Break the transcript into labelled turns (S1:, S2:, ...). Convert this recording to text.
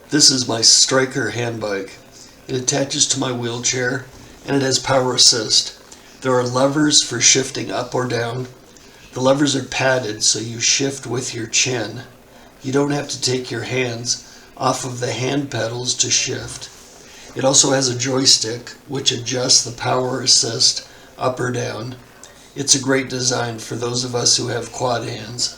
S1: This is my Stricker handbike. It attaches to my wheelchair and it has power assist. There are levers for shifting up or down. The levers are padded so you shift with your chin. You don't have to take your hands off of the hand pedals to shift. It also has a joystick which adjusts the power assist up or down. It's a great design for those of us who have quad hands.